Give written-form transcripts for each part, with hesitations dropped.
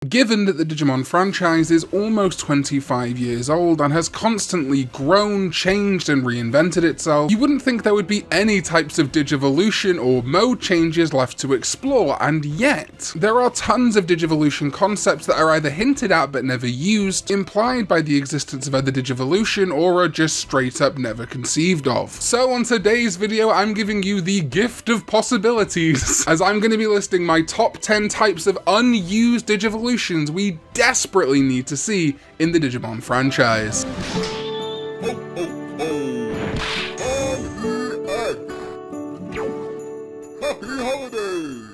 Given that the Digimon franchise is almost 25 years old and has constantly grown, changed, and reinvented itself, you wouldn't think there would be any types of digivolution or mode changes left to explore, and yet, there are tons of digivolution concepts that are either hinted at but never used, implied by the existence of other digivolution, or are just straight up never conceived of. So on today's video, I'm giving you the gift of possibilities, as I'm going to be listing my top 10 types of unused digivolutions we desperately need to see in the Digimon franchise. Happy holidays!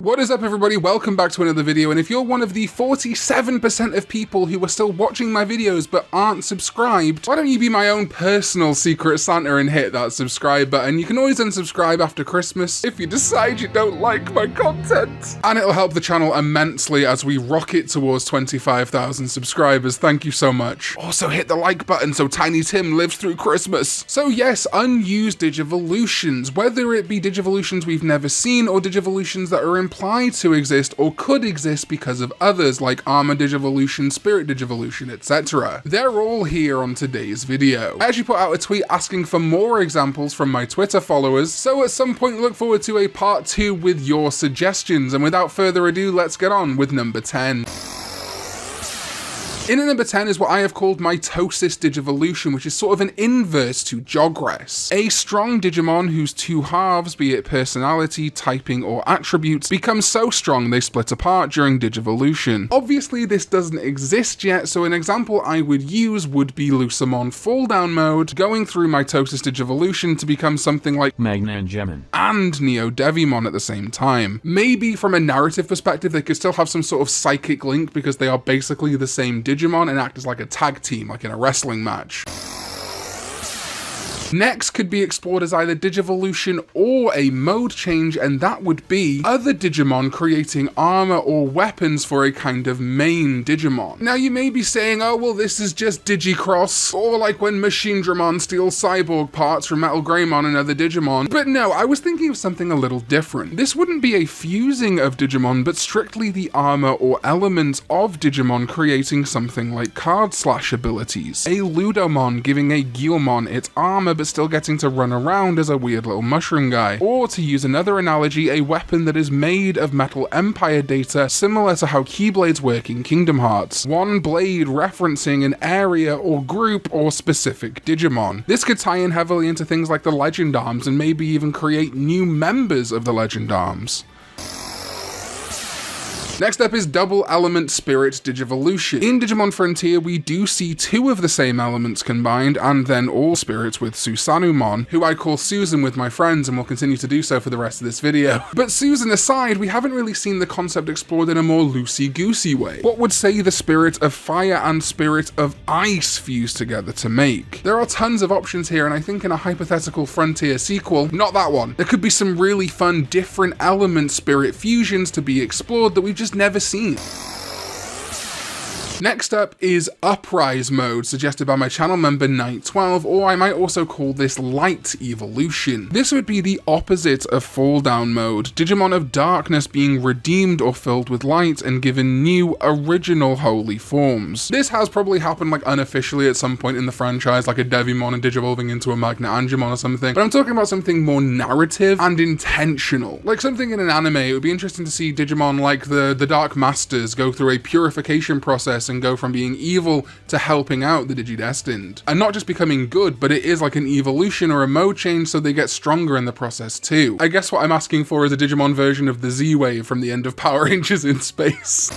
What is up, everybody? Welcome back to another video, and if you're one of the 47% of people who are still watching my videos but aren't subscribed, why don't you be my own personal Secret Santa and hit that subscribe button? You can always unsubscribe after Christmas if you decide you don't like my content. And it'll help the channel immensely as we rocket towards 25,000 subscribers. Thank you so much. Also hit the like button so Tiny Tim lives through Christmas. So yes, unused digivolutions, whether it be digivolutions we've never seen or digivolutions that are implied to exist or could exist because of others like Armor Digivolution, Spirit Digivolution, etc. They're all here on today's video. I actually put out a tweet asking for more examples from my Twitter followers, so at some point look forward to a part 2 with your suggestions, and without further ado, let's get on with number 10. In at number 10 is what I have called mitosis digivolution, which is sort of an inverse to Jogress. A strong Digimon whose two halves, be it personality, typing, or attributes, become so strong they split apart during digivolution. Obviously this doesn't exist yet, so an example I would use would be Lucemon fall down mode, going through mitosis digivolution to become something like Magna and Gemon and Neo Devimon at the same time. Maybe from a narrative perspective they could still have some sort of psychic link because they are basically the same Digimon and act as like a tag team, like in a wrestling match. Next could be explored as either digivolution or a mode change, and that would be other Digimon creating armor or weapons for a kind of main Digimon. Now you may be saying, oh well, this is just Digicross, or like when Machindramon steals cyborg parts from Metal Greymon and other Digimon. But no, I was thinking of something a little different. This wouldn't be a fusing of Digimon, but strictly the armor or elements of Digimon creating something like card slash abilities. A Ludomon giving a Guilmon its armor but still getting to run around as a weird little mushroom guy. Or to use another analogy, a weapon that is made of Metal Empire data, similar to how Keyblades work in Kingdom Hearts. One blade referencing an area or group or specific Digimon. This could tie in heavily into things like the Legend Arms and maybe even create new members of the Legend Arms. Next up is double element spirit digivolution. In Digimon Frontier, we do see two of the same elements combined, and then all spirits with Susanumon, who I call Susan with my friends and will continue to do so for the rest of this video. But Susan aside, we haven't really seen the concept explored in a more loosey-goosey way. What would say the spirit of fire and spirit of ice fuse together to make? There are tons of options here, and I think in a hypothetical Frontier sequel, not that one, there could be some really fun different element spirit fusions to be explored that we've just never seen. Next up is Uprise mode, suggested by my channel member Night12, or I might also call this Light Evolution. This would be the opposite of Fall Down mode, Digimon of Darkness being redeemed or filled with light and given new, original holy forms. This has probably happened like unofficially at some point in the franchise, like a Devimon and digivolving into a Magna Angemon or something, but I'm talking about something more narrative and intentional. Like something in an anime, it would be interesting to see Digimon like the Dark Masters go through a purification process and go from being evil to helping out the Digidestined. And not just becoming good, but it is like an evolution or a mode change so they get stronger in the process too. I guess what I'm asking for is a Digimon version of the Z-Wave from the end of Power Rangers in Space.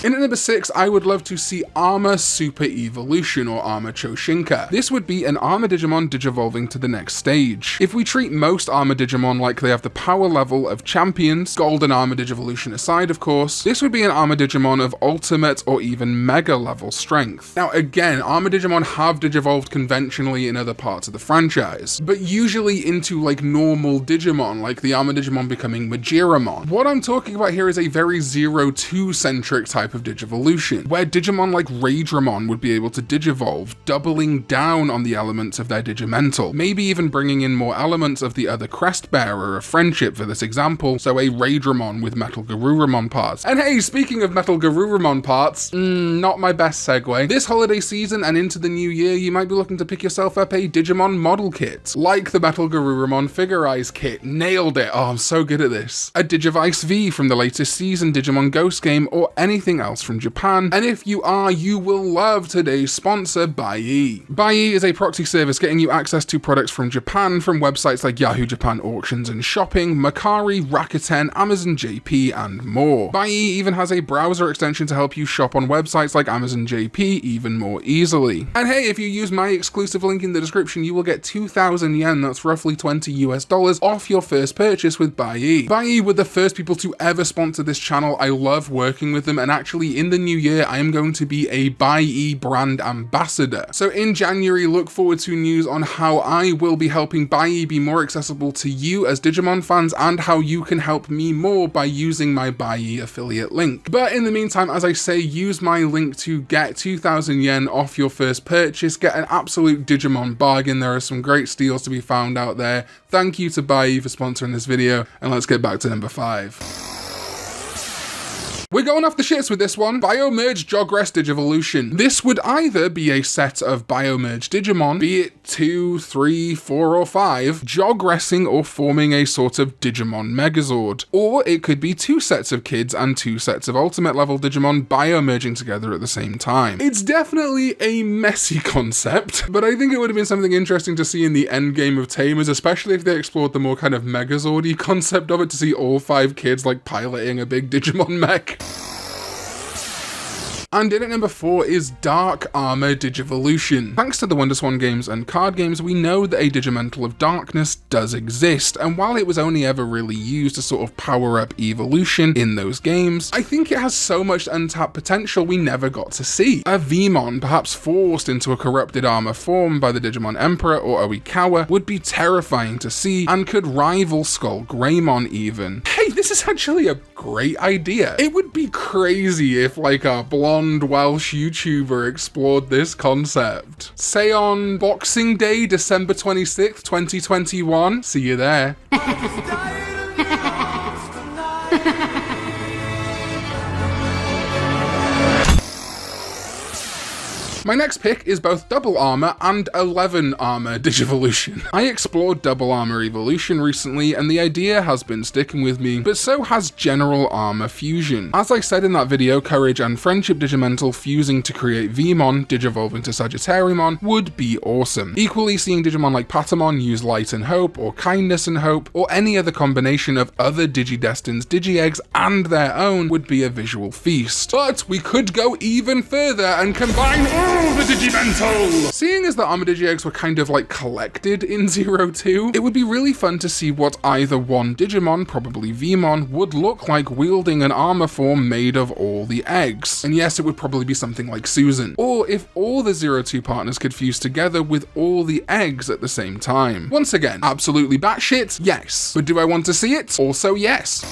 In at number 6, I would love to see Armor Super Evolution, or Armor Choshinka. This would be an Armor Digimon digivolving to the next stage. If we treat most Armor Digimon like they have the power level of champions, Golden Armor Digivolution aside of course, this would be an Armor Digimon of ultimate or even mega level strength. Now again, Armor Digimon have digivolved conventionally in other parts of the franchise, but usually into like normal Digimon, like the Armor Digimon becoming Majiramon. What I'm talking about here is a very 0-2 centric type type of digivolution, where Digimon like Raidramon would be able to digivolve, doubling down on the elements of their digimental, maybe even bringing in more elements of the other crest bearer of friendship for this example, so a Raidramon with Metal Garurumon parts. And hey, speaking of Metal Garurumon parts, not my best segue. This holiday season and into the new year, you might be looking to pick yourself up a Digimon model kit, like the Metal Garurumon Figurize kit. Nailed it. Oh, I'm so good at this. A Digivice V from the latest season Digimon Ghost game, or anything else from Japan. And if you are, you will love today's sponsor, Buyee. Buyee is a proxy service getting you access to products from Japan from websites like Yahoo Japan Auctions and Shopping, Mercari, Rakuten, Amazon JP, and more. Buyee even has a browser extension to help you shop on websites like Amazon JP even more easily. And hey, if you use my exclusive link in the description, you will get 2,000 yen, that's roughly $20 US, off your first purchase with Buyee. Buyee were the first people to ever sponsor this channel. I love working with them, and actually in the new year, I am going to be a Buyee brand ambassador. So in January, look forward to news on how I will be helping Buyee be more accessible to you as Digimon fans, and how you can help me more by using my Buyee affiliate link. But in the meantime, as I say, use my link to get 2,000 yen off your first purchase, get an absolute Digimon bargain. There are some great steals to be found out there. Thank you to Buyee for sponsoring this video, and let's get back to number 5. We're going off the shits with this one. Biomerge Jogress Digivolution. This would either be a set of Biomerge Digimon, be it 2, 3, 4, or 5, jogressing or forming a sort of Digimon Megazord. Or it could be 2 sets of kids and 2 sets of Ultimate level Digimon biomerging together at the same time. It's definitely a messy concept, but I think it would have been something interesting to see in the endgame of Tamers, especially if they explored the more kind of Megazord-y concept of it, to see all 5 kids like piloting a big Digimon mech. And in at number 4 is Dark Armor Digivolution. Thanks to the WonderSwan games and card games, we know that a Digimental of Darkness does exist, and while it was only ever really used to sort of power up evolution in those games, I think it has so much untapped potential we never got to see. A Vmon, perhaps forced into a corrupted armor form by the Digimon Emperor or Oikawa, would be terrifying to see, and could rival Skull Greymon even. Hey, this is actually a great idea. It would be crazy if like a blonde Welsh YouTuber explored this concept. Say on Boxing Day, December 26th, 2021. See you there. My next pick is both Double Armor and 11 Armor Digivolution. I explored Double Armor Evolution recently, and the idea has been sticking with me, but so has General Armor Fusion. As I said in that video, Courage and Friendship Digimental fusing to create Vmon, digivolving to Sagittariumon, would be awesome. Equally, seeing Digimon like Patamon use Light and Hope, or Kindness and Hope, or any other combination of other Digidestins, Digi-Eggs, and their own would be a visual feast. But we could go even further and combine all the Digimental! Seeing as the Armor Digi-Eggs were kind of like collected in 02, it would be really fun to see what either one Digimon, probably Vmon, would look like wielding an armor form made of all the eggs. And yes, it would probably be something like Susan. Or if all the 02 partners could fuse together with all the eggs at the same time. Once again, absolutely batshit, yes. But do I want to see it? Also yes.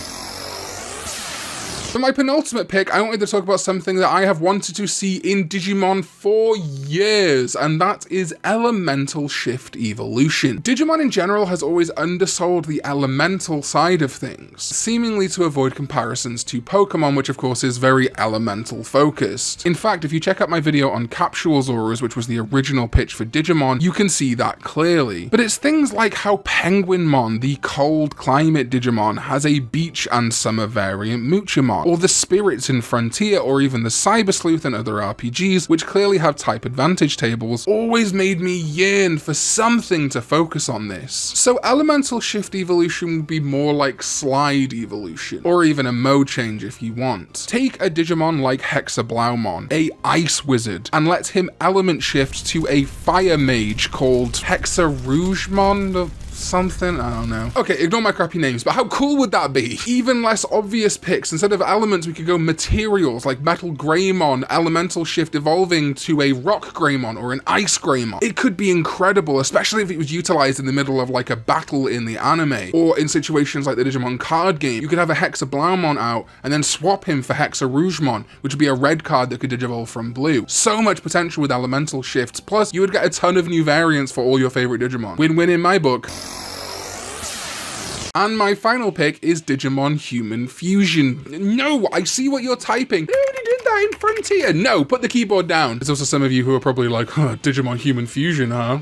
For my penultimate pick, I wanted to talk about something that I have wanted to see in Digimon for years, and that is Elemental Shift Evolution. Digimon in general has always undersold the elemental side of things, seemingly to avoid comparisons to Pokemon, which of course is very elemental focused. In fact, if you check out my video on Capsule Auras, which was the original pitch for Digimon, you can see that clearly. But it's things like how Penguinmon, the cold climate Digimon, has a beach and summer variant Muchimon, or the Spirits in Frontier, or even the Cyber Sleuth and other RPGs, which clearly have type advantage tables, always made me yearn for something to focus on this. So Elemental Shift Evolution would be more like Slide Evolution, or even a mode change if you want. Take a Digimon like Hexablaumon, a Ice Wizard, and let him element shift to a Fire Mage called Hexarougemon, something, I don't know. Okay, ignore my crappy names, but how cool would that be? Even less obvious picks. Instead of elements, we could go materials like Metal Greymon, Elemental Shift evolving to a Rock Greymon or an Ice Greymon. It could be incredible, especially if it was utilized in the middle of like a battle in the anime, or in situations like the Digimon card game. You could have a Hexa Blaumon out and then swap him for Hexa Rougemon, which would be a red card that could digivolve from blue. So much potential with elemental shifts, plus you would get a ton of new variants for all your favorite Digimon. Win-win in my book. And my final pick is Digimon Human Fusion. No, I see what you're typing. They already did that in Frontier. No, put the keyboard down. There's also some of you who are probably like, huh, Digimon Human Fusion, huh?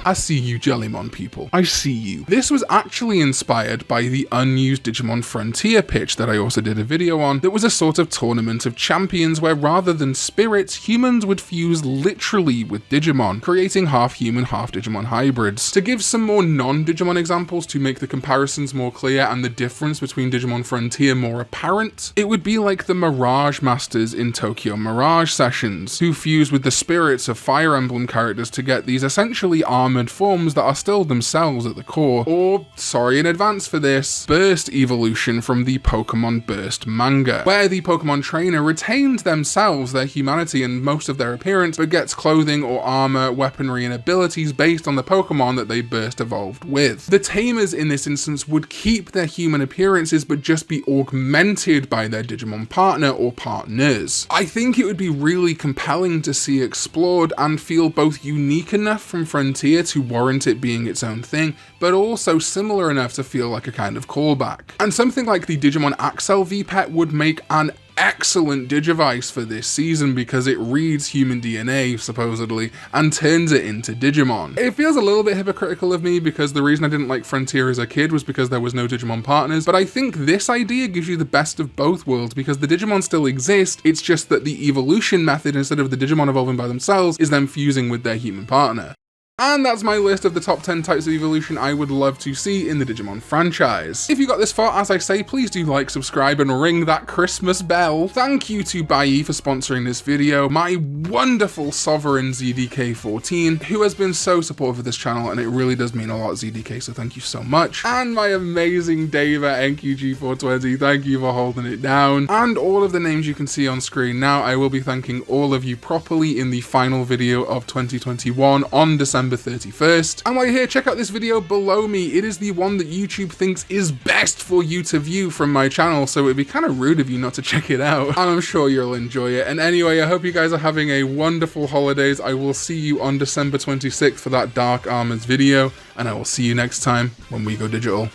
I see you, Jellymon people. I see you. This was actually inspired by the unused Digimon Frontier pitch that I also did a video on, that was a sort of tournament of champions where rather than spirits, humans would fuse literally with Digimon, creating half human, half Digimon hybrids. To give some more non-Digimon examples to make the comparisons more clear and the difference between Digimon Frontier more apparent, it would be like the Mirage Masters in Tokyo Mirage Sessions, who fuse with the spirits of Fire Emblem characters to get these essentially armored forms that are still themselves at the core. Or, sorry in advance for this, Burst Evolution from the Pokemon Burst manga, where the Pokemon trainer retains themselves, their humanity and most of their appearance, but gets clothing or armor, weaponry and abilities based on the Pokemon that they burst evolved with. The tamers in this instance would keep their human appearances but just be augmented by their Digimon partner or partners. I think it would be really compelling to see explored and feel both unique enough from Frontier to warrant it being its own thing, but also similar enough to feel like a kind of callback. And something like the Digimon Axel V-Pet would make an excellent Digivice for this season because it reads human DNA, supposedly, and turns it into Digimon. It feels a little bit hypocritical of me because the reason I didn't like Frontier as a kid was because there was no Digimon partners, but I think this idea gives you the best of both worlds because the Digimon still exist, it's just that the evolution method, instead of the Digimon evolving by themselves, is them fusing with their human partner. And that's my list of the top 10 types of evolution I would love to see in the Digimon franchise. If you got this far, as I say, please do like, subscribe, and ring that Christmas bell. Thank you to Buyee for sponsoring this video, my wonderful sovereign ZDK14, who has been so supportive of this channel, and it really does mean a lot, ZDK, so thank you so much. And my amazing Dave at NQG420, thank you for holding it down. And all of the names you can see on screen now, I will be thanking all of you properly in the final video of 2021 on December 31st. And while you're here, check out this video below me. It is the one that YouTube thinks is best for you to view from my channel, so it'd be kind of rude of you not to check it out. And I'm sure you'll enjoy it. And anyway, I hope you guys are having a wonderful holidays. I will see you on December 26th for that Dark Armors video, and I will see you next time when we go digital.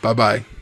Bye bye.